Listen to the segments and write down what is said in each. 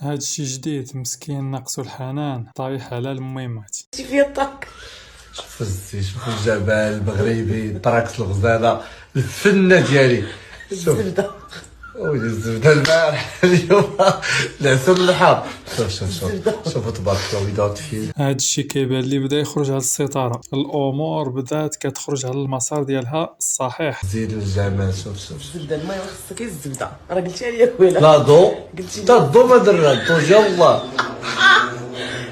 هادشي جديد، مسكين ناقصو الحنان، طايح على الميمات. فيا الطاق. شوف الزي، شوف الجبل المغربي، طراكس الغزاله، الفنه ديالي. شوف الزبده ويلي الزبده البارح اليوم العسل الحار. شوف تبارك الله وليدات فيه. هادشي كيبان لي بدا يخرج على السيطرة، الامور بدات كتخرج على المسار ديالها الصحيح. زيد الجمال. شوف الزبده الماء خصك الزبده، راه قلتيها لي خويا. لا ضو قلتي حتى الضو ما درنا الضو جا الله.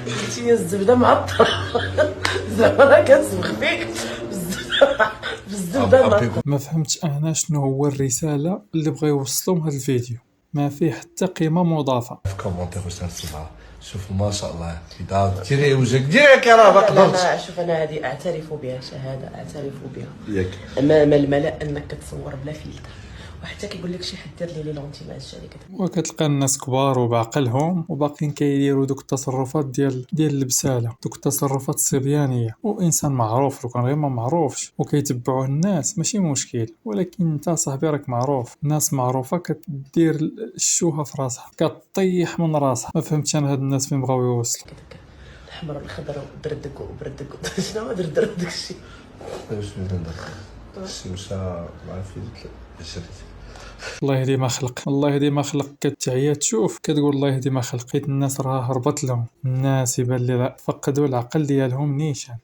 قلتي لي الزبده معطره. زعما راه كتسبخ فيك بالزبده. ما فهمتش انا شنو هو الرسالة اللي بغا يوصلوا من هذا الفيديو، ما فيه حتى قيمة مضافة. في كومونتير واش تنسمعها. شوف ما شاء الله اذا ديري وجهك ديريك راه ما قدرتش. انا شوف، انا هذه اعترف بها، شهاده اعترف بها ياك امام الملأ انك كتصور بلا فلتر، وحتى كيقول لك شي حد دير لي لونتي مع الشركه. وكتلقى الناس كبار وبعقلهم وباقيين كيديروا دوك التصرفات ديال البسالة، دوك التصرفات الصبيانية. وانسان معروف، لو كان غير ما معروفش وكيتبعوه الناس ماشي مشكل، ولكن انت صاحبي راك معروف، الناس معروفة كتدير الشوهة في راسها، كطيح من راسها. ما فهمتش انا هاد الناس فين بغاو يوصلوا. الحمر والخضر وبردك وبردك. شنو هو دردر داكشي؟ شنو ندير الشمسه مع في الشريت. الله يهدي ما خلق، الله يهدي ما خلق. كتعيا تشوف كتقول الله يهدي ما خلق، حيت الناس راه هربت لهم، الناس يبان لي فقدوا العقل ديالهم نيشان.